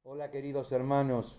Hola queridos hermanos,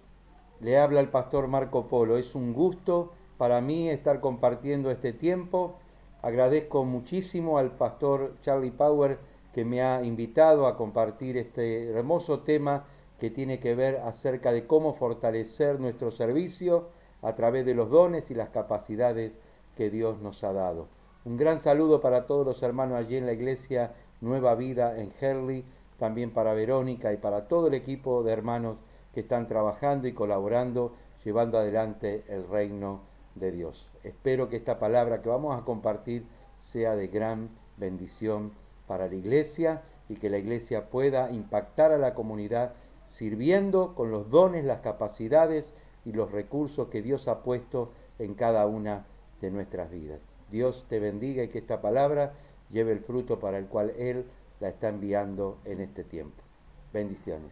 le habla el pastor Marco Polo. Es un gusto para mí estar compartiendo este tiempo. Agradezco muchísimo al pastor Charlie Power que me ha invitado a compartir este hermoso tema que tiene que ver acerca de cómo fortalecer nuestro servicio a través de los dones y las capacidades que Dios nos ha dado. Un gran saludo para todos los hermanos allí en la iglesia Nueva Vida en Herley, también para Verónica y para todo el equipo de hermanos que están trabajando y colaborando, llevando adelante el reino de Dios. Espero que esta palabra que vamos a compartir sea de gran bendición para la iglesia y que la iglesia pueda impactar a la comunidad sirviendo con los dones, las capacidades y los recursos que Dios ha puesto en cada una de nuestras vidas. Dios te bendiga y que esta palabra lleve el fruto para el cual Él la está enviando en este tiempo. Bendiciones.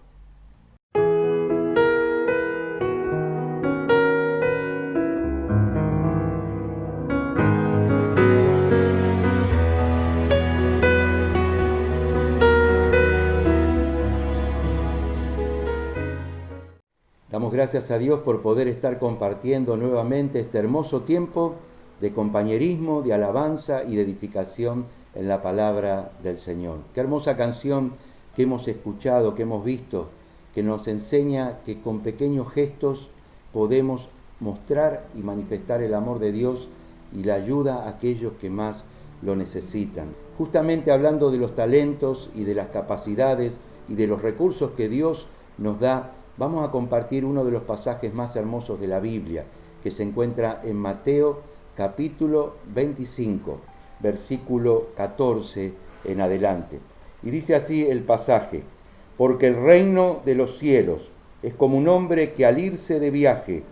Damos gracias a Dios por poder estar compartiendo nuevamente este hermoso tiempo de compañerismo, de alabanza y de edificación en la palabra del Señor. Qué hermosa canción que hemos escuchado, que hemos visto, que nos enseña que con pequeños gestos podemos mostrar y manifestar el amor de Dios y la ayuda a aquellos que más lo necesitan. Justamente hablando de los talentos y de las capacidades y de los recursos que Dios nos da, vamos a compartir uno de los pasajes más hermosos de la Biblia, que se encuentra en Mateo capítulo 25, versículo 14 en adelante. Y dice así el pasaje: porque el reino de los cielos es como un hombre que al irse de viaje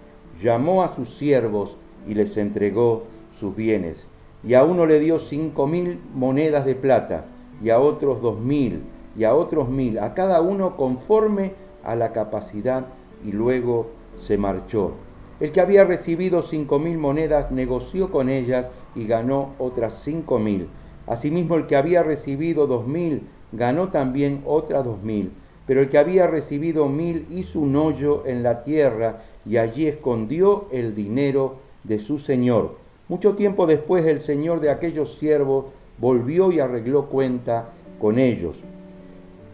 llamó a sus siervos y les entregó sus bienes. Y a uno le dio 5.000 monedas de plata, y a otros 2.000, y a otros 1.000, a cada uno conforme a la capacidad, y luego se marchó. El que había recibido 5.000 monedas negoció con ellas y ganó otras 5.000. Asimismo, el que había recibido 2.000 ganó también otras 2.000. Pero el que había recibido 1.000 hizo un hoyo en la tierra y allí escondió el dinero de su señor. Mucho tiempo después el señor de aquellos siervos volvió y arregló cuenta con ellos.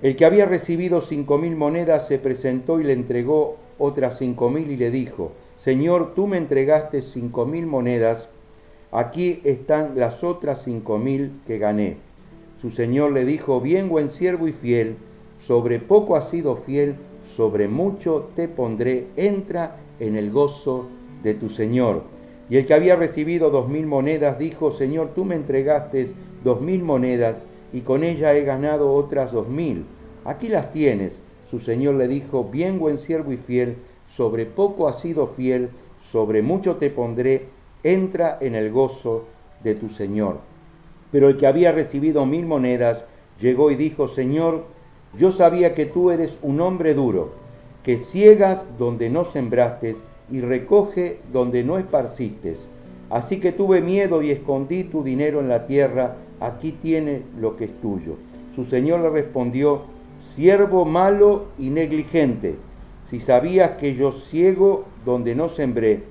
El que había recibido 5.000 monedas se presentó y le entregó otras 5.000 y le dijo: Señor, tú me entregaste 5.000 monedas, aquí están las otras 5.000 que gané. Su señor le dijo: bien, buen siervo y fiel, sobre poco has sido fiel, sobre mucho te pondré, entra en el gozo de tu señor. Y el que había recibido 2.000 monedas dijo: Señor, tú me entregaste 2.000 monedas, y con ella he ganado otras 2.000. Aquí las tienes. Su señor le dijo: bien, buen siervo y fiel, sobre poco has sido fiel, sobre mucho te pondré, entra en el gozo de tu señor. Pero el que había recibido 1.000 monedas llegó y dijo: Señor, yo sabía que tú eres un hombre duro, que ciegas donde no sembraste y recoge donde no esparciste. Así que tuve miedo y escondí tu dinero en la tierra, aquí tiene lo que es tuyo. Su señor le respondió: siervo malo y negligente, si sabías que yo ciego donde no sembré,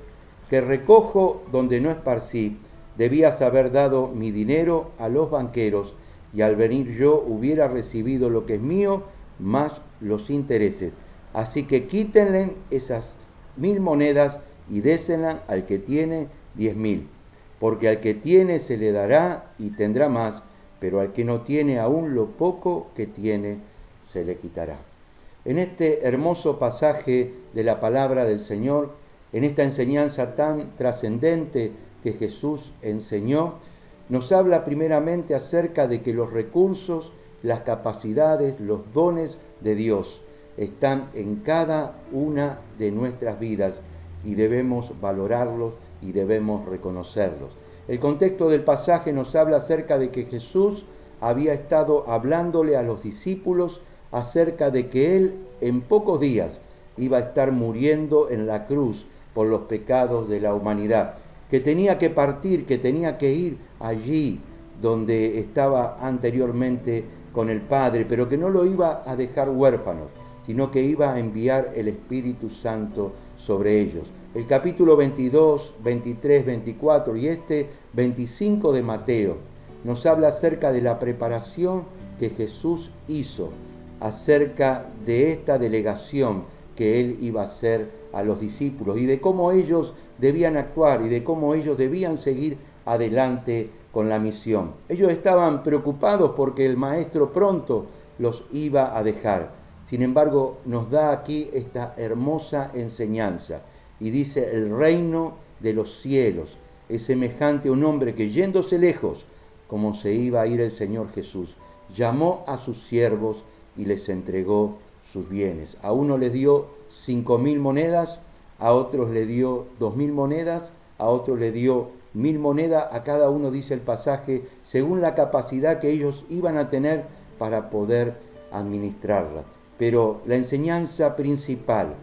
que recojo donde no esparcí, debías haber dado mi dinero a los banqueros, y al venir yo hubiera recibido lo que es mío, más los intereses. Así que quítenle esas 1.000 monedas y désenlas al que tiene 10.000. Porque al que tiene se le dará y tendrá más, pero al que no tiene, aún lo poco que tiene se le quitará. En este hermoso pasaje de la palabra del Señor, en esta enseñanza tan trascendente que Jesús enseñó, nos habla primeramente acerca de que los recursos, las capacidades, los dones de Dios están en cada una de nuestras vidas y debemos valorarlos y debemos reconocerlos. El contexto del pasaje nos habla acerca de que Jesús había estado hablándole a los discípulos acerca de que Él en pocos días iba a estar muriendo en la cruz por los pecados de la humanidad, que tenía que partir, que tenía que ir allí donde estaba anteriormente con el Padre, pero que no lo iba a dejar huérfanos, sino que iba a enviar el Espíritu Santo sobre ellos. El capítulo 22, 23, 24 y este 25 de Mateo nos habla acerca de la preparación que Jesús hizo, acerca de esta delegación que él iba a hacer a los discípulos y de cómo ellos debían actuar y de cómo ellos debían seguir adelante con la misión. Ellos estaban preocupados porque el maestro pronto los iba a dejar. Sin embargo, nos da aquí esta hermosa enseñanza y dice: el reino de los cielos es semejante a un hombre que, yéndose lejos, como se iba a ir el Señor Jesús, llamó a sus siervos y les entregó sus bienes. A uno les dio 5.000 monedas, a otros le dio 2.000 monedas, a otros le dio 1.000 monedas, a cada uno, dice el pasaje, según la capacidad que ellos iban a tener para poder administrarla. Pero la enseñanza principal,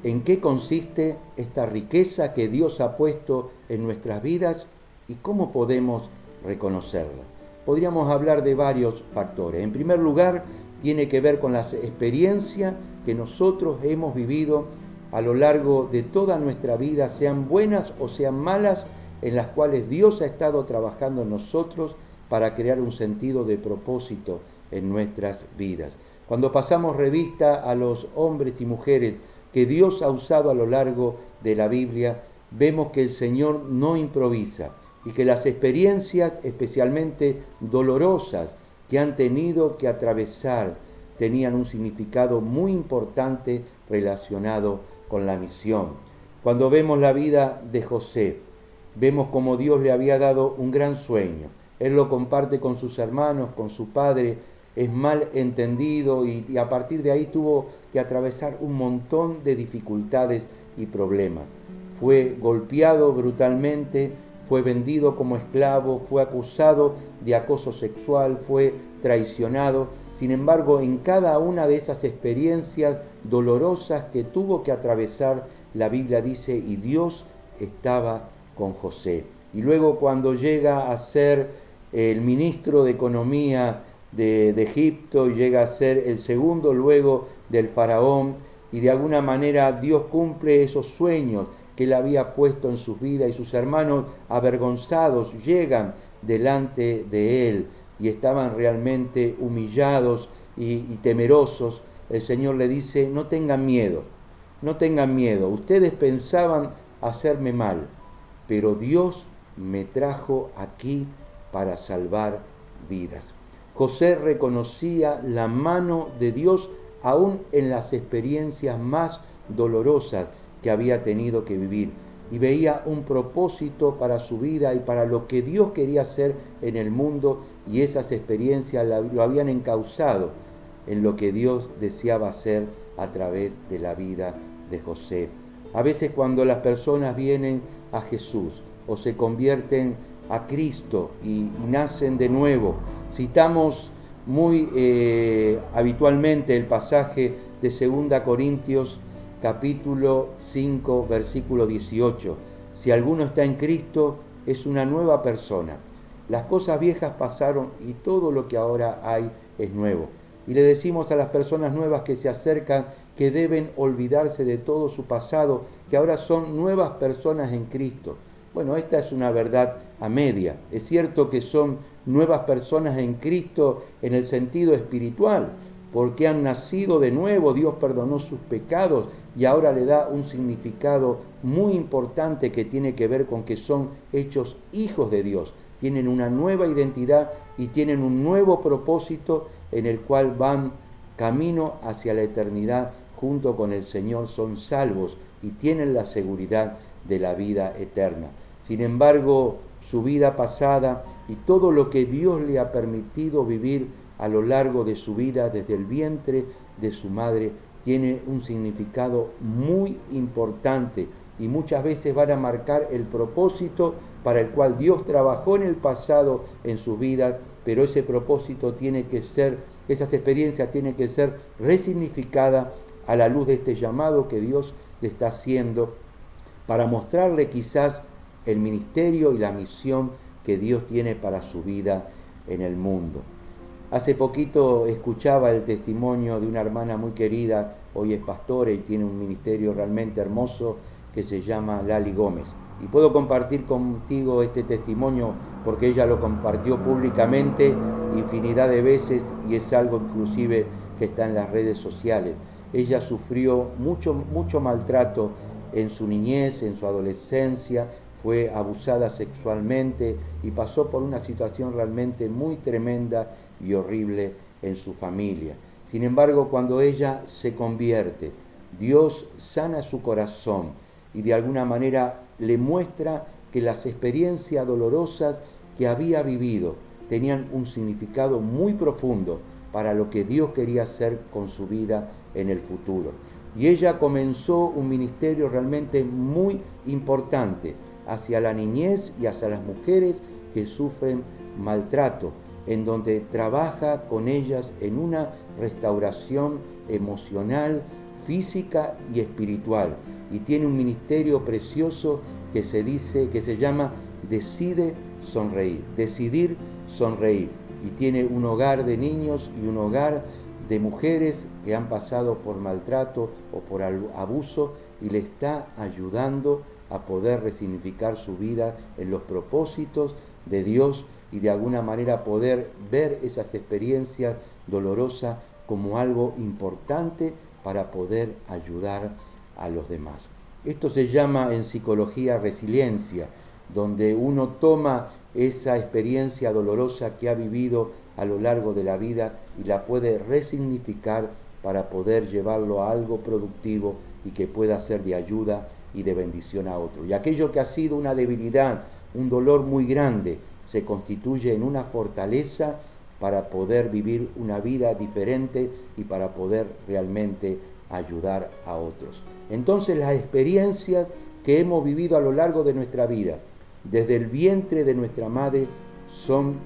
¿en qué consiste esta riqueza que Dios ha puesto en nuestras vidas y cómo podemos reconocerla? Podríamos hablar de varios factores. En primer lugar, tiene que ver con las experiencias que nosotros hemos vivido a lo largo de toda nuestra vida, sean buenas o sean malas, en las cuales Dios ha estado trabajando en nosotros para crear un sentido de propósito en nuestras vidas. Cuando pasamos revista a los hombres y mujeres que Dios ha usado a lo largo de la Biblia, vemos que el Señor no improvisa y que las experiencias, especialmente dolorosas, que han tenido que atravesar, tenían un significado muy importante relacionado con la misión. Cuando vemos la vida de José, vemos como Dios le había dado un gran sueño. Él lo comparte con sus hermanos, con su padre, es mal entendido y a partir de ahí tuvo que atravesar un montón de dificultades y problemas. Fue golpeado brutalmente, fue vendido como esclavo, fue acusado de acoso sexual, fue traicionado. Sin embargo, en cada una de esas experiencias dolorosas que tuvo que atravesar, la Biblia dice, y Dios estaba con José. Y luego cuando llega a ser el ministro de Economía de Egipto, y llega a ser el segundo luego del faraón, y de alguna manera Dios cumple esos sueños que él había puesto en sus vidas, y sus hermanos avergonzados llegan delante de él y estaban realmente humillados y temerosos. El Señor le dice: no tengan miedo, no tengan miedo, ustedes pensaban hacerme mal, pero Dios me trajo aquí para salvar vidas. José reconocía la mano de Dios aún en las experiencias más dolorosas que había tenido que vivir, y veía un propósito para su vida y para lo que Dios quería hacer en el mundo, y esas experiencias lo habían encauzado en lo que Dios deseaba hacer a través de la vida de José. A veces cuando las personas vienen a Jesús o se convierten a Cristo y nacen de nuevo, citamos muy habitualmente el pasaje de 2 Corintios capítulo 5, versículo 18. Si alguno está en Cristo, es una nueva persona. Las cosas viejas pasaron y todo lo que ahora hay es nuevo. Y le decimos a las personas nuevas que se acercan que deben olvidarse de todo su pasado, que ahora son nuevas personas en Cristo. Bueno, esta es una verdad a media. Es cierto que son nuevas personas en Cristo en el sentido espiritual, porque han nacido de nuevo, Dios perdonó sus pecados y ahora le da un significado muy importante que tiene que ver con que son hechos hijos de Dios, tienen una nueva identidad y tienen un nuevo propósito en el cual van camino hacia la eternidad junto con el Señor, son salvos y tienen la seguridad de la vida eterna. Sin embargo, su vida pasada y todo lo que Dios le ha permitido vivir a lo largo de su vida desde el vientre de su madre tiene un significado muy importante y muchas veces van a marcar el propósito para el cual Dios trabajó en el pasado en sus vidas, pero ese propósito tiene que ser, esas experiencias tienen que ser resignificadas a la luz de este llamado que Dios le está haciendo para mostrarle quizás el ministerio y la misión que Dios tiene para su vida en el mundo. Hace poquito escuchaba el testimonio de una hermana muy querida hoy es pastora y tiene un ministerio realmente hermoso que se llama Lali Gómez. Y puedo compartir contigo este testimonio porque ella lo compartió públicamente infinidad de veces y es algo inclusive que está en las redes sociales. Ella sufrió mucho maltrato en su niñez, en su adolescencia, fue abusada sexualmente y pasó por una situación realmente muy tremenda y horrible en su familia. Sin embargo, cuando ella se convierte, Dios sana su corazón y de alguna manera le muestra que las experiencias dolorosas que había vivido tenían un significado muy profundo para lo que Dios quería hacer con su vida en el futuro. Y ella comenzó un ministerio realmente muy importante hacia la niñez y hacia las mujeres que sufren maltrato, en donde trabaja con ellas en una restauración emocional, física y espiritual. Y tiene un ministerio precioso que se llama Decide Sonreír, Decidir Sonreír. Y tiene un hogar de niños y un hogar de mujeres que han pasado por maltrato o por abuso y le está ayudando a poder resignificar su vida en los propósitos de Dios y de alguna manera poder ver esas experiencias dolorosas como algo importante para poder ayudar a los demás. Esto se llama en psicología resiliencia, donde uno toma esa experiencia dolorosa que ha vivido a lo largo de la vida y la puede resignificar para poder llevarlo a algo productivo y que pueda ser de ayuda y de bendición a otro. Y aquello que ha sido una debilidad, un dolor muy grande, se constituye en una fortaleza para poder vivir una vida diferente y para poder realmente ayudar a otros. Entonces las experiencias que hemos vivido a lo largo de nuestra vida, desde el vientre de nuestra madre,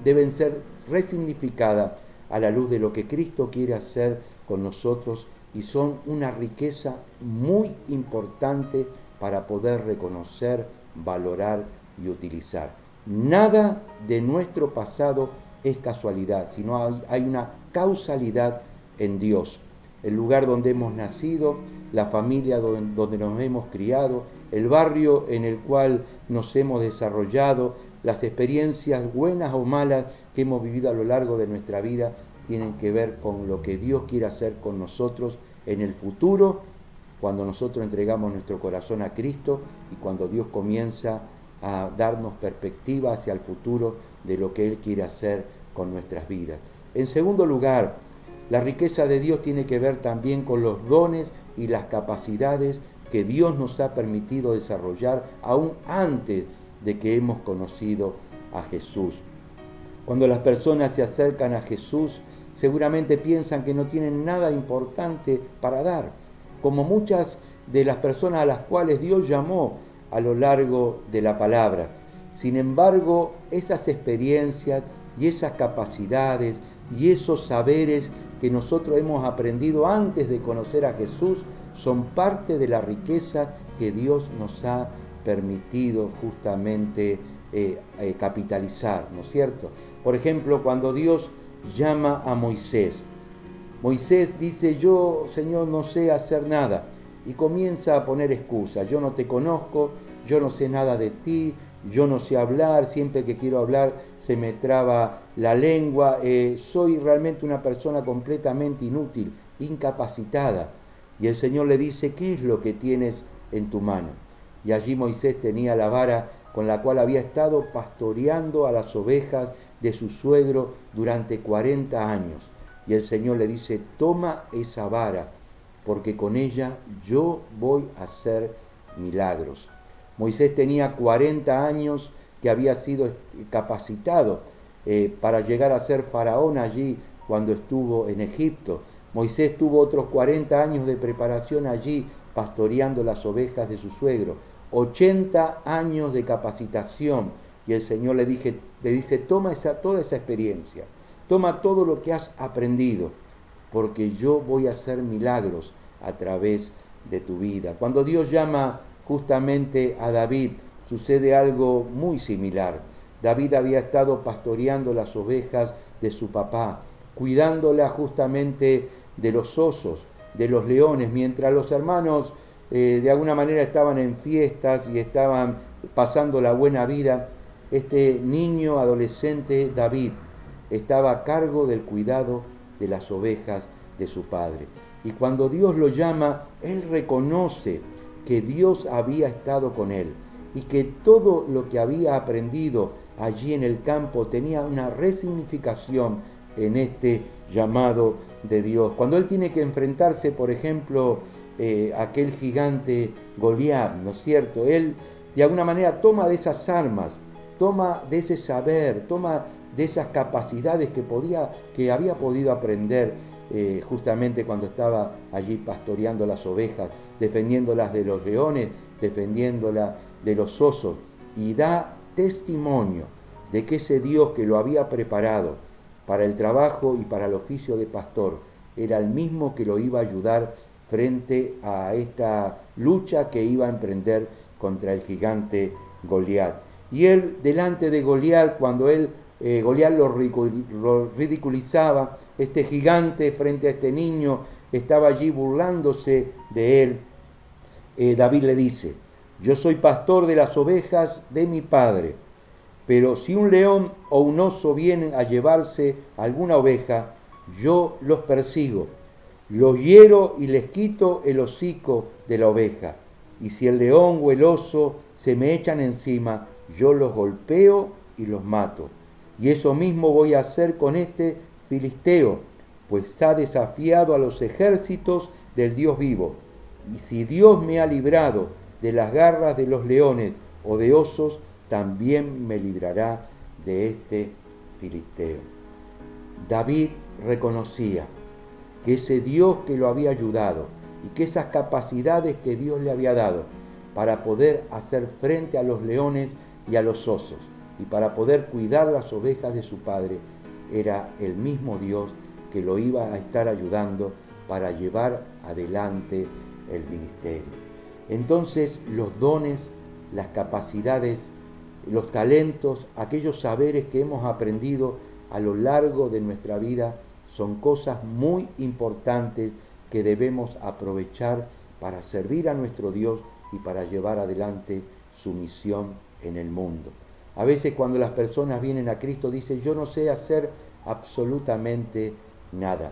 deben ser resignificadas a la luz de lo que Cristo quiere hacer con nosotros y son una riqueza muy importante para poder reconocer, valorar y utilizar. Nada de nuestro pasado es casualidad, sino hay una causalidad en Dios. El lugar donde hemos nacido, la familia donde nos hemos criado, el barrio en el cual nos hemos desarrollado, las experiencias buenas o malas que hemos vivido a lo largo de nuestra vida tienen que ver con lo que Dios quiere hacer con nosotros en el futuro, cuando nosotros entregamos nuestro corazón a Cristo y cuando Dios comienza a darnos perspectiva hacia el futuro de lo que Él quiere hacer con nuestras vidas. En segundo lugar, la riqueza de Dios tiene que ver también con los dones y las capacidades que Dios nos ha permitido desarrollar aún antes de que hemos conocido a Jesús. Cuando las personas se acercan a Jesús, seguramente piensan que no tienen nada importante para dar, como muchas de las personas a las cuales Dios llamó a lo largo de la palabra. Sin embargo, esas experiencias y esas capacidades y esos saberes que nosotros hemos aprendido antes de conocer a Jesús son parte de la riqueza que Dios nos ha permitido justamente capitalizar, ¿no es cierto? Por ejemplo, cuando Dios llama a Moisés, Moisés dice: yo, Señor, no sé hacer nada, y comienza a poner excusas: yo no te conozco, yo no sé nada de ti, yo no sé hablar, siempre que quiero hablar se me traba la lengua, soy realmente una persona completamente inútil, incapacitada. Y el Señor le dice: ¿qué es lo que tienes en tu mano? Y allí Moisés tenía la vara con la cual había estado pastoreando a las ovejas de su suegro durante 40 años. Y el Señor le dice: toma esa vara, porque con ella yo voy a hacer milagros. Moisés tenía 40 años que había sido capacitado para llegar a ser faraón allí cuando estuvo en Egipto. Moisés tuvo otros 40 años de preparación allí pastoreando las ovejas de su suegro. 80 años de capacitación. Y el Señor le dice: toma toda esa experiencia, toma todo lo que has aprendido, porque yo voy a hacer milagros a través de tu vida. Cuando Dios llama justamente a David, sucede algo muy similar. David había estado pastoreando las ovejas de su papá, cuidándolas justamente de los osos, de los leones, mientras los hermanos de alguna manera estaban en fiestas y estaban pasando la buena vida, este niño adolescente David estaba a cargo del cuidado de las ovejas de su padre. Y cuando Dios lo llama, él reconoce que Dios había estado con él y que todo lo que había aprendido allí en el campo tenía una resignificación en este llamado de Dios. Cuando él tiene que enfrentarse, por ejemplo, a aquel gigante Goliat, ¿no es cierto? Él de alguna manera toma de esas armas, toma de ese saber, toma de esas capacidades que había podido aprender justamente cuando estaba allí pastoreando las ovejas, defendiéndolas de los leones, defendiéndolas de los osos, y da testimonio de que ese Dios que lo había preparado para el trabajo y para el oficio de pastor era el mismo que lo iba a ayudar frente a esta lucha que iba a emprender contra el gigante Goliat. Y él, delante de Goliat, cuando Goliat lo ridiculizaba, este gigante frente a este niño estaba allí burlándose de él, David le dice: yo soy pastor de las ovejas de mi padre, pero si un león o un oso vienen a llevarse alguna oveja, yo los persigo, los hiero y les quito el hocico de la oveja. Y si el león o el oso se me echan encima, yo los golpeo y los mato. Y eso mismo voy a hacer con este filisteo, pues ha desafiado a los ejércitos del Dios vivo. Y si Dios me ha librado de las garras de los leones o de osos, también me librará de este filisteo. David reconocía que ese Dios que lo había ayudado y que esas capacidades que Dios le había dado para poder hacer frente a los leones y a los osos y para poder cuidar las ovejas de su padre, era el mismo Dios que lo iba a estar ayudando para llevar adelante el ministerio. Entonces los dones, las capacidades, los talentos, aquellos saberes que hemos aprendido a lo largo de nuestra vida son cosas muy importantes que debemos aprovechar para servir a nuestro Dios y para llevar adelante su misión en el mundo. A veces cuando las personas vienen a Cristo dicen: yo no sé hacer absolutamente nada.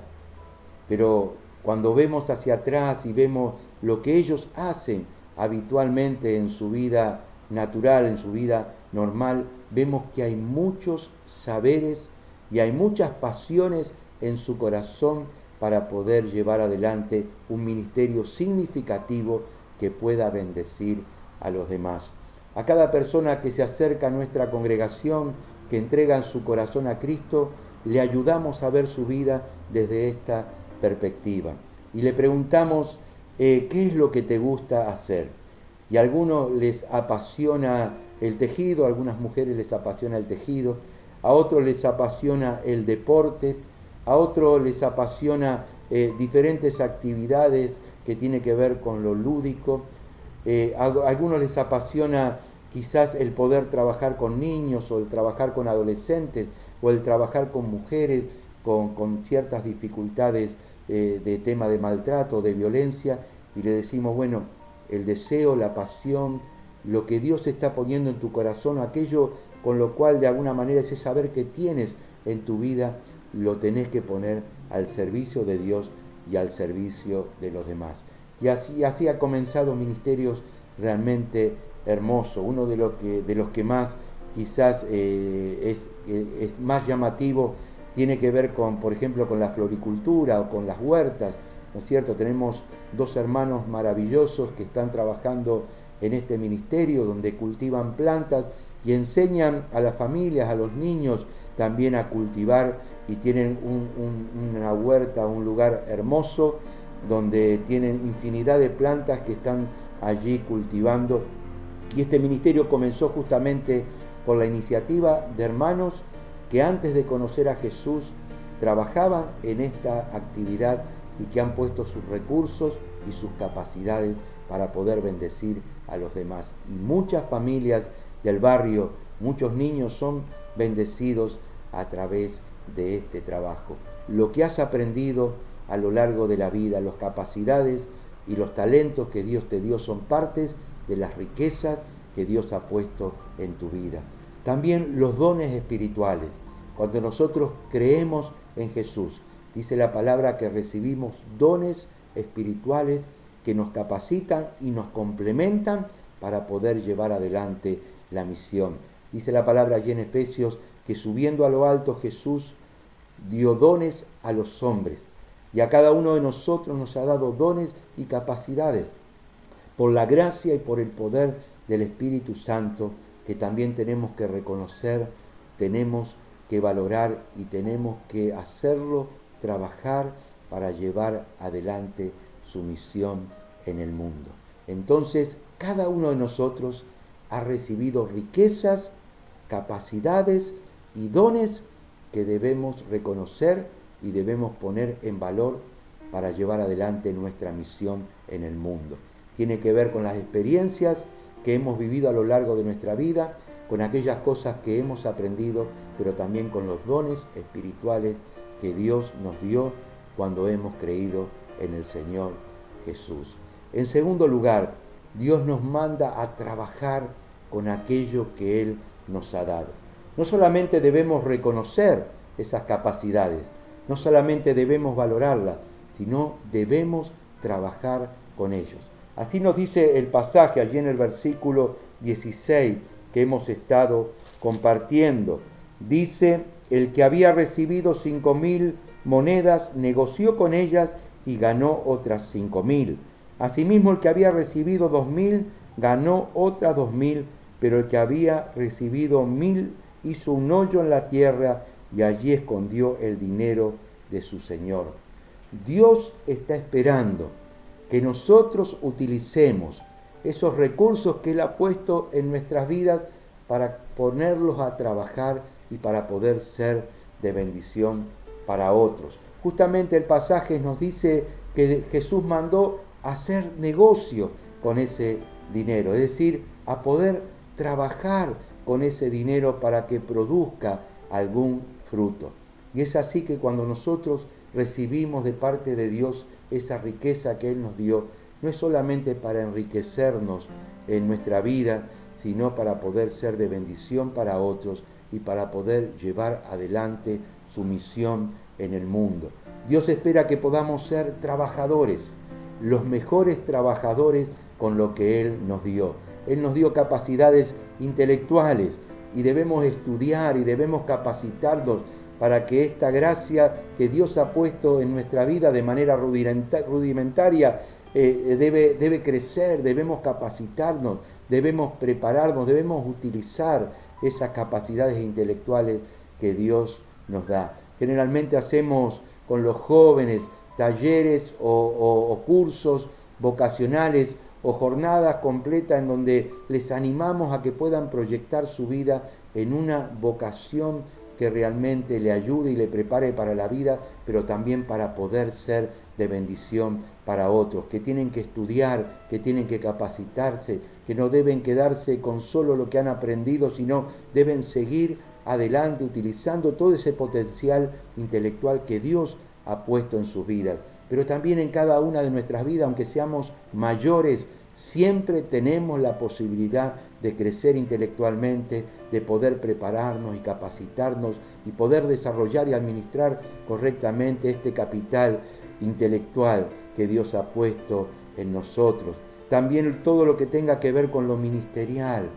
Pero cuando vemos hacia atrás y vemos lo que ellos hacen habitualmente en su vida natural, en su vida normal, vemos que hay muchos saberes y hay muchas pasiones en su corazón para poder llevar adelante un ministerio significativo que pueda bendecir a los demás. A cada persona que se acerca a nuestra congregación, que entrega su corazón a Cristo, le ayudamos a ver su vida desde esta perspectiva. Y le preguntamos, ¿qué es lo que te gusta hacer? Y a algunos les apasiona el tejido, a algunas mujeres les apasiona el tejido, a otros les apasiona el deporte, a otros les apasiona diferentes actividades que tienen que ver con lo lúdico, a algunos les apasiona quizás el poder trabajar con niños o el trabajar con adolescentes o el trabajar con mujeres con ciertas dificultades de tema de maltrato, de violencia, y le decimos, bueno, el deseo, la pasión, lo que Dios está poniendo en tu corazón, aquello con lo cual de alguna manera ese saber que tienes en tu vida, lo tenés que poner al servicio de Dios y al servicio de los demás. Y así ha comenzado ministerios realmente hermosos. Uno de los que más quizás es más llamativo tiene que ver con, por ejemplo, con la floricultura o con las huertas, ¿no es cierto? Tenemos dos hermanos maravillosos que están trabajando en este ministerio donde cultivan plantas y enseñan a las familias, a los niños también a cultivar, y tienen una huerta, un lugar hermoso donde tienen infinidad de plantas que están allí cultivando. Y este ministerio comenzó justamente por la iniciativa de hermanos que antes de conocer a Jesús trabajaban en esta actividad y que han puesto sus recursos y sus capacidades para poder bendecir a los demás. Y muchas familias del barrio, muchos niños son bendecidos a través de este trabajo. Lo que has aprendido a lo largo de la vida. Las capacidades y los talentos que Dios te dio son partes de las riquezas que Dios ha puesto en tu vida. También los dones espirituales. Cuando nosotros creemos en Jesús, dice la palabra que recibimos dones espirituales que nos capacitan y nos complementan para poder llevar adelante la misión. Dice la palabra allí en Efesios que subiendo a lo alto Jesús dio dones a los hombres y a cada uno de nosotros nos ha dado dones y capacidades por la gracia y por el poder del Espíritu Santo que también tenemos que reconocer, tenemos que valorar y tenemos que hacerlo trabajar para llevar adelante su misión en el mundo. Entonces, cada uno de nosotros ha recibido riquezas, capacidades y dones que debemos reconocer y debemos poner en valor para llevar adelante nuestra misión en el mundo. Tiene que ver con las experiencias que hemos vivido a lo largo de nuestra vida, con aquellas cosas que hemos aprendido, pero también con los dones espirituales que Dios nos dio cuando hemos creído en el Señor Jesús. En segundo lugar, Dios nos manda a trabajar con aquello que Él nos ha dado. No solamente debemos reconocer esas capacidades, no solamente debemos valorarlas, sino debemos trabajar con ellos. Así nos dice el pasaje allí en el versículo 16 que hemos estado compartiendo. Dice, el que había recibido 5.000 monedas negoció con ellas y ganó otras 5.000. Asimismo, el que había recibido 2.000 ganó otras 2.000, pero el que había recibido 1.000 hizo un hoyo en la tierra y allí escondió el dinero de su señor. Dios está esperando que nosotros utilicemos esos recursos que Él ha puesto en nuestras vidas para ponerlos a trabajar y para poder ser de bendición para otros. Justamente el pasaje nos dice que Jesús mandó hacer negocio con ese dinero, es decir, a poder trabajar con ese dinero para que produzca algún fruto. Y es así que cuando nosotros recibimos de parte de Dios esa riqueza que Él nos dio, no es solamente para enriquecernos en nuestra vida, sino para poder ser de bendición para otros y para poder llevar adelante su misión en el mundo. Dios espera que podamos ser trabajadores, los mejores trabajadores con lo que Él nos dio. Él nos dio capacidades intelectuales y debemos estudiar y debemos capacitarnos para que esta gracia que Dios ha puesto en nuestra vida de manera rudimentaria debe crecer, debemos capacitarnos, debemos prepararnos, debemos utilizar esas capacidades intelectuales que Dios nos da. Generalmente hacemos con los jóvenes talleres o cursos vocacionales o jornadas completas en donde les animamos a que puedan proyectar su vida en una vocación que realmente le ayude y le prepare para la vida, pero también para poder ser de bendición para otros, que tienen que estudiar, que tienen que capacitarse, que no deben quedarse con solo lo que han aprendido, sino deben seguir adelante utilizando todo ese potencial intelectual que Dios ha puesto en sus vidas. Pero también en cada una de nuestras vidas, aunque seamos mayores, siempre tenemos la posibilidad de crecer intelectualmente, de poder prepararnos y capacitarnos y poder desarrollar y administrar correctamente este capital intelectual que Dios ha puesto en nosotros. También todo lo que tenga que ver con lo ministerial,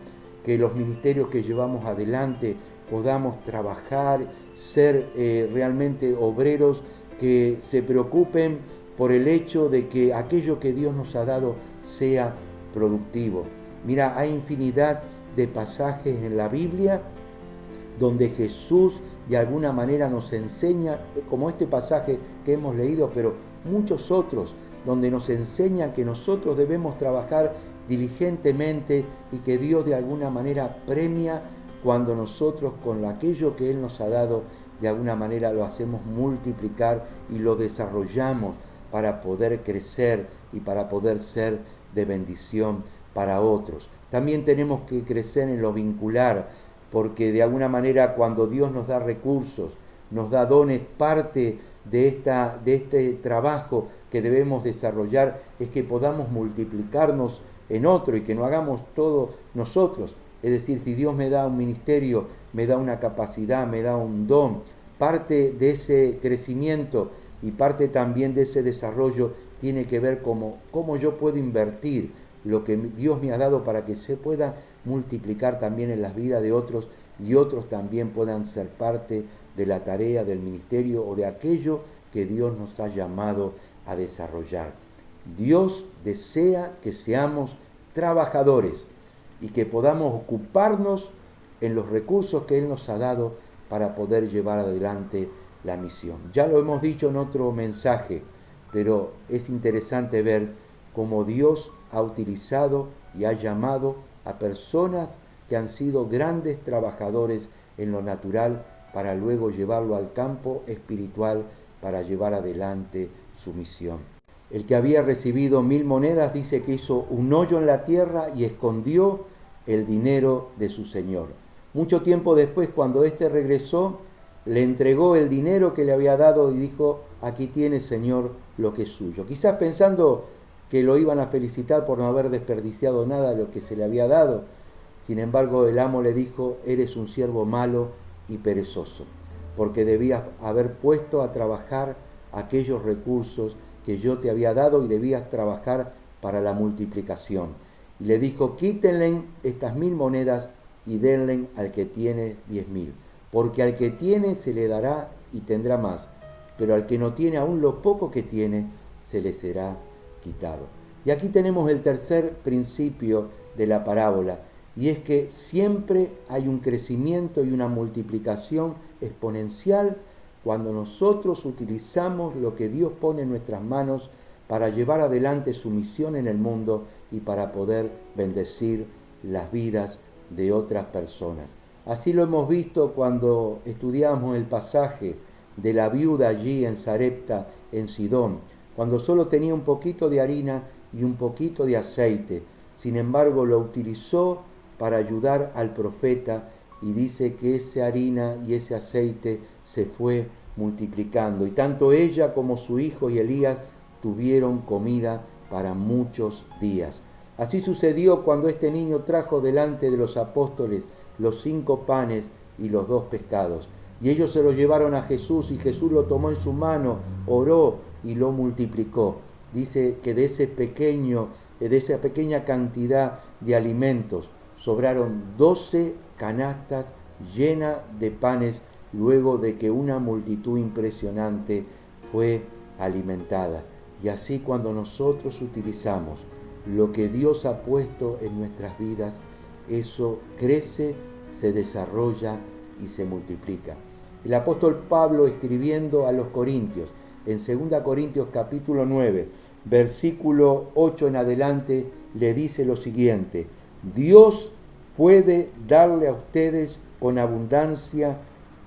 que los ministerios que llevamos adelante podamos trabajar, ser realmente obreros que se preocupen por el hecho de que aquello que Dios nos ha dado sea productivo. Mira, hay infinidad de pasajes en la Biblia donde Jesús de alguna manera nos enseña, como este pasaje que hemos leído, pero muchos otros, donde nos enseña que nosotros debemos trabajar diligentemente y que Dios de alguna manera premia cuando nosotros con aquello que Él nos ha dado, de alguna manera lo hacemos multiplicar y lo desarrollamos para poder crecer y para poder ser de bendición para otros. También tenemos que crecer en lo vincular, porque de alguna manera cuando Dios nos da recursos, nos da dones. Parte de este trabajo que debemos desarrollar es que podamos multiplicarnos en otro y que no hagamos todo nosotros. Es decir, si Dios me da un ministerio, me da una capacidad, me da un don, parte de ese crecimiento y parte también de ese desarrollo tiene que ver cómo yo puedo invertir lo que Dios me ha dado para que se pueda multiplicar también en las vidas de otros y otros también puedan ser parte de la tarea del ministerio o de aquello que Dios nos ha llamado a desarrollar. Dios desea que seamos trabajadores y que podamos ocuparnos en los recursos que Él nos ha dado para poder llevar adelante la misión. Ya lo hemos dicho en otro mensaje, pero es interesante ver cómo Dios ha utilizado y ha llamado a personas que han sido grandes trabajadores en lo natural para luego llevarlo al campo espiritual para llevar adelante su misión. El que había recibido 1000 monedas dice que hizo un hoyo en la tierra y escondió el dinero de su señor. Mucho tiempo después, cuando éste regresó, le entregó el dinero que le había dado y dijo: aquí tiene, Señor, lo que es suyo. Quizás pensando que lo iban a felicitar por no haber desperdiciado nada de lo que se le había dado. Sin embargo, el amo le dijo: eres un siervo malo y perezoso, porque debías haber puesto a trabajar aquellos recursos que yo te había dado y debías trabajar para la multiplicación. Y le dijo: quítenle estas 1000 monedas y denle al que tiene 10.000, porque al que tiene se le dará y tendrá más, pero al que no tiene, aún lo poco que tiene se le será quitado. Y aquí tenemos el tercer principio de la parábola, y es que siempre hay un crecimiento y una multiplicación exponencial cuando nosotros utilizamos lo que Dios pone en nuestras manos para llevar adelante su misión en el mundo y para poder bendecir las vidas de otras personas. Así lo hemos visto cuando estudiamos el pasaje de la viuda allí en Sarepta, en Sidón, cuando solo tenía un poquito de harina y un poquito de aceite. Sin embargo, lo utilizó para ayudar al profeta y dice que esa harina y ese aceite se fue multiplicando. Y tanto ella como su hijo y Elías tuvieron comida para muchos días. Así sucedió cuando este niño trajo delante de los apóstoles los 5 panes y los 2 pescados. Y ellos se los llevaron a Jesús y Jesús lo tomó en su mano, oró y lo multiplicó. Dice que de esa pequeña cantidad de alimentos sobraron 12 canastas llenas de panes luego de que una multitud impresionante fue alimentada. Y así cuando nosotros utilizamos lo que Dios ha puesto en nuestras vidas, eso crece, se desarrolla y se multiplica. El apóstol Pablo, escribiendo a los Corintios, en 2 Corintios capítulo 9, versículo 8 en adelante, le dice lo siguiente: Dios puede darle a ustedes con abundancia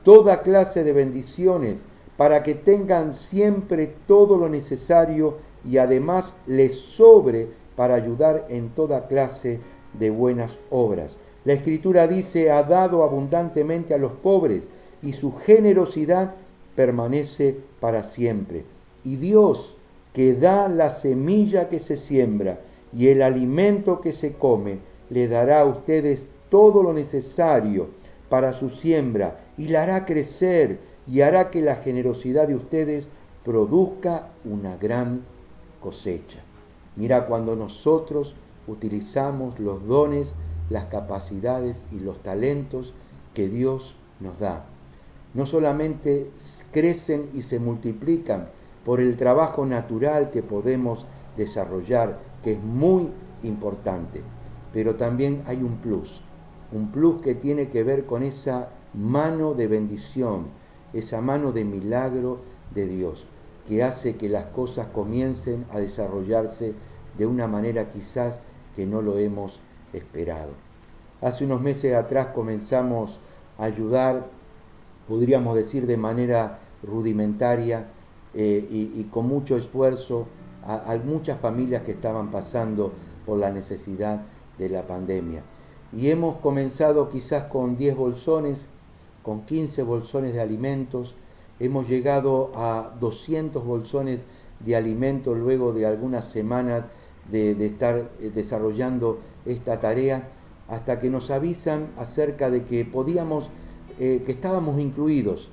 toda clase de bendiciones para que tengan siempre todo lo necesario y además les sobre para ayudar en toda clase de buenas obras. La Escritura dice: ha dado abundantemente a los pobres y su generosidad permanece para siempre. Y Dios, que da la semilla que se siembra y el alimento que se come, le dará a ustedes todo lo necesario para su siembra y la hará crecer y hará que la generosidad de ustedes produzca una gran cosecha. Mira, cuando nosotros utilizamos los dones, las capacidades y los talentos que Dios nos da, no solamente crecen y se multiplican por el trabajo natural que podemos desarrollar, que es muy importante, pero también hay un plus que tiene que ver con esa mano de bendición, esa mano de milagro de Dios, que hace que las cosas comiencen a desarrollarse de una manera quizás que no lo hemos esperado. Hace unos meses atrás comenzamos a ayudar, podríamos decir de manera rudimentaria y con mucho esfuerzo, a muchas familias que estaban pasando por la necesidad de la pandemia. Y hemos comenzado quizás con 10 bolsones, con 15 bolsones de alimentos, hemos llegado a 200 bolsones de alimento luego de algunas semanas de estar desarrollando esta tarea, hasta que nos avisan acerca de que que estábamos incluidos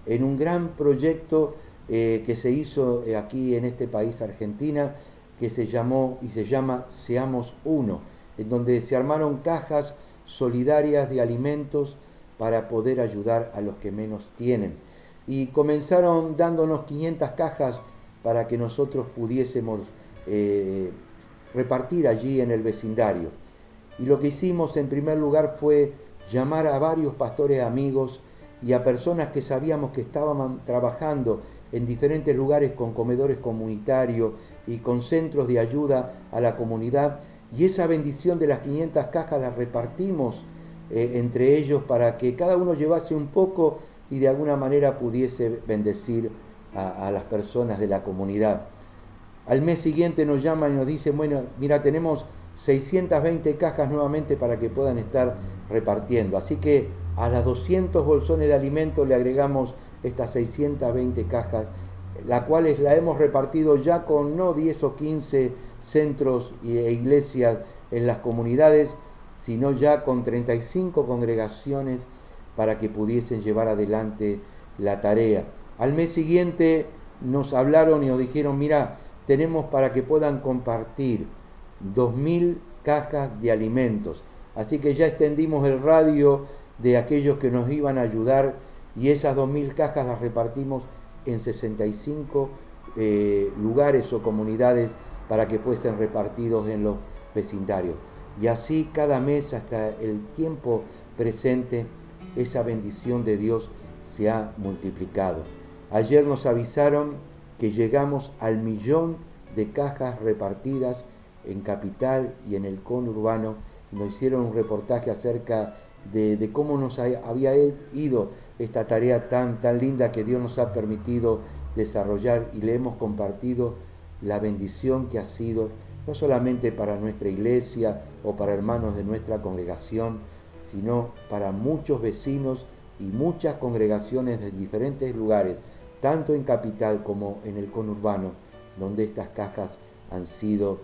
en un gran proyecto que se hizo aquí en este país, Argentina, que se llamó y se llama Seamos Uno, en donde se armaron cajas solidarias de alimentos para poder ayudar a los que menos tienen. Y comenzaron dándonos 500 cajas para que nosotros pudiésemos repartir allí en el vecindario. Y lo que hicimos en primer lugar fue llamar a varios pastores amigos y a personas que sabíamos que estaban trabajando en diferentes lugares con comedores comunitarios y con centros de ayuda a la comunidad, y esa bendición de las 500 cajas las repartimos entre ellos para que cada uno llevase un poco y de alguna manera pudiese bendecir a las personas de la comunidad. Al mes siguiente nos llaman y nos dicen, bueno, mira, tenemos 620 cajas nuevamente para que puedan estar repartiendo. Así que a las 200 bolsones de alimentos le agregamos estas 620 cajas, las cuales la hemos repartido ya con no 10 o 15 centros e iglesias en las comunidades, sino ya con 35 congregaciones para que pudiesen llevar adelante la tarea. Al mes siguiente nos hablaron y nos dijeron, mira, tenemos para que puedan compartir 2000 cajas de alimentos. Así que ya extendimos el radio de aquellos que nos iban a ayudar y esas 2000 cajas las repartimos en 65 lugares o comunidades para que fuesen repartidos en los vecindarios. Y así cada mes hasta el tiempo presente, esa bendición de Dios se ha multiplicado. Ayer nos avisaron que llegamos al 1.000.000 de cajas repartidas en Capital y en el conurbano. Nos hicieron un reportaje acerca de cómo nos había ido esta tarea tan linda que Dios nos ha permitido desarrollar, y le hemos compartido la bendición que ha sido no solamente para nuestra iglesia o para hermanos de nuestra congregación, sino para muchos vecinos y muchas congregaciones de diferentes lugares, tanto en Capital como en el conurbano, donde estas cajas han sido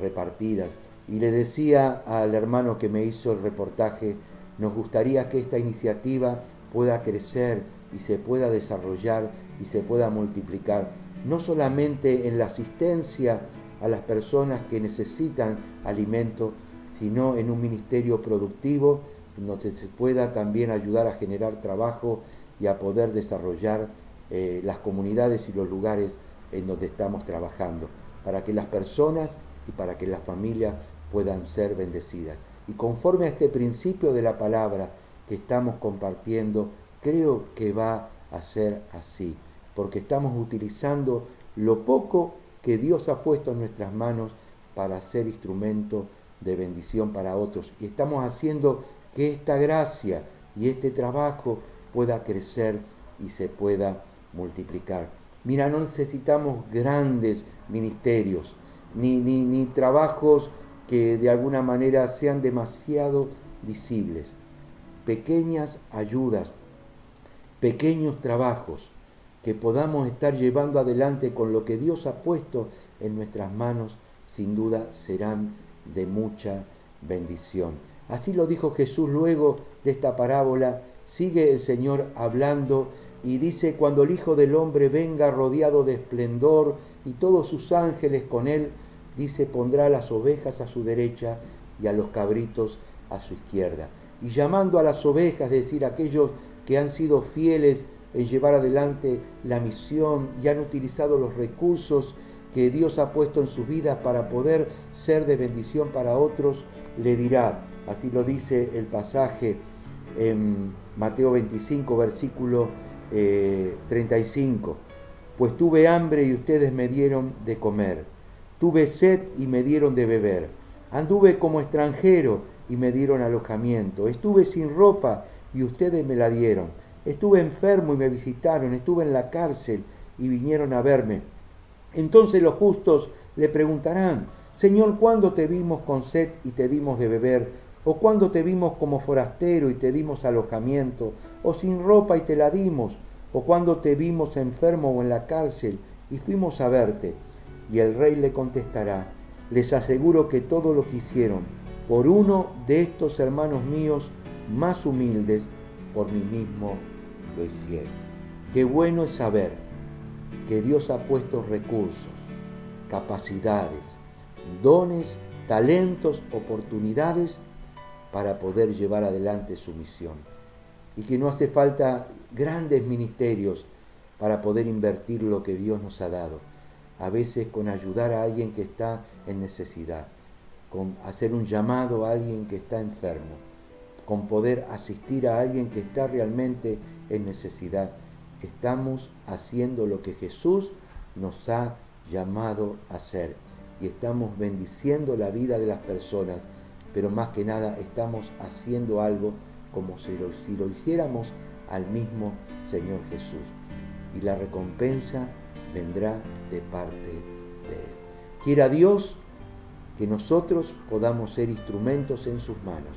repartidas. Y le decía al hermano que me hizo el reportaje, nos gustaría que esta iniciativa pueda crecer y se pueda desarrollar y se pueda multiplicar, no solamente en la asistencia a las personas que necesitan alimento, sino en un ministerio productivo donde se pueda también ayudar a generar trabajo y a poder desarrollar las comunidades y los lugares en donde estamos trabajando, para que las personas y para que las familias puedan ser bendecidas. Y conforme a este principio de la palabra que estamos compartiendo, creo que va a ser así, porque estamos utilizando lo poco que Dios ha puesto en nuestras manos para ser instrumento de bendición para otros. Y estamos haciendo que esta gracia y este trabajo pueda crecer y se pueda multiplicar. Mira, no necesitamos grandes ministerios, ni trabajos que de alguna manera sean demasiado visibles. Pequeñas ayudas, pequeños trabajos que podamos estar llevando adelante con lo que Dios ha puesto en nuestras manos, sin duda serán de mucha bendición. Así lo dijo Jesús luego de esta parábola. Sigue el Señor hablando y dice, cuando el Hijo del Hombre venga rodeado de esplendor y todos sus ángeles con él, dice, pondrá a las ovejas a su derecha y a los cabritos a su izquierda. Y llamando a las ovejas, es decir, aquellos que han sido fieles en llevar adelante la misión y han utilizado los recursos que Dios ha puesto en sus vidas para poder ser de bendición para otros, le dirá, así lo dice el pasaje en Mateo 25, versículo 35, pues tuve hambre y ustedes me dieron de comer, tuve sed y me dieron de beber, anduve como extranjero y me dieron alojamiento, estuve sin ropa y ustedes me la dieron, estuve enfermo y me visitaron, estuve en la cárcel y vinieron a verme. Entonces los justos le preguntarán, Señor, ¿cuándo te vimos con sed y te dimos de beber? ¿O cuándo te vimos como forastero y te dimos alojamiento? ¿O sin ropa y te la dimos? o cuando te vimos enfermo o en la cárcel y fuimos a verte. Y el rey le contestará, les aseguro que todo lo que hicieron por uno de estos hermanos míos más humildes, por mí mismo lo hicieron. Qué bueno es saber que Dios ha puesto recursos, capacidades, dones, talentos, oportunidades para poder llevar adelante su misión. Y que no hace falta grandes ministerios para poder invertir lo que Dios nos ha dado. A veces con ayudar a alguien que está en necesidad, con hacer un llamado a alguien que está enfermo, con poder asistir a alguien que está realmente en necesidad. Estamos haciendo lo que Jesús nos ha llamado a hacer y estamos bendiciendo la vida de las personas, pero más que nada estamos haciendo algo como si lo hiciéramos al mismo Señor Jesús. Y la recompensa vendrá de parte de Él. Quiera Dios que nosotros podamos ser instrumentos en sus manos.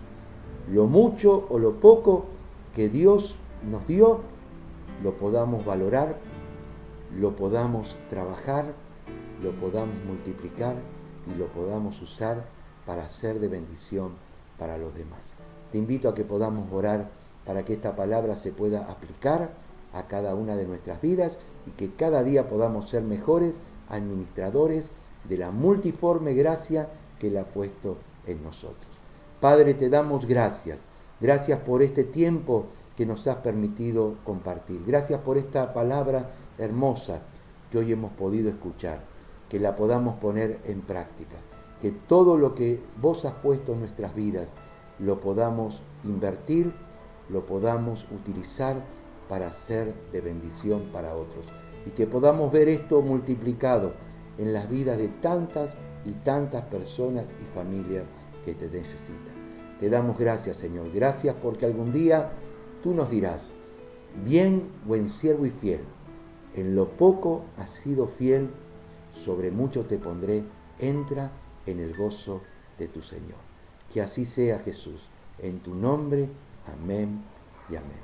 Lo mucho o lo poco que Dios nos dio, lo podamos valorar, lo podamos trabajar, lo podamos multiplicar y lo podamos usar para ser de bendición para los demás. Te invito a que podamos orar para que esta palabra se pueda aplicar a cada una de nuestras vidas y que cada día podamos ser mejores administradores de la multiforme gracia que Él ha puesto en nosotros. Padre, te damos gracias. Gracias por este tiempo que nos has permitido compartir. Gracias por esta palabra hermosa que hoy hemos podido escuchar. Que la podamos poner en práctica. Que todo lo que vos has puesto en nuestras vidas lo podamos invertir, lo podamos utilizar para ser de bendición para otros. Y que podamos ver esto multiplicado en las vidas de tantas y tantas personas y familias que te necesitan. Te damos gracias, Señor. Gracias porque algún día tú nos dirás, bien, buen siervo y fiel, en lo poco has sido fiel, sobre mucho te pondré, entra en el gozo de tu Señor. Que así sea, Jesús. En tu nombre, amén y amén.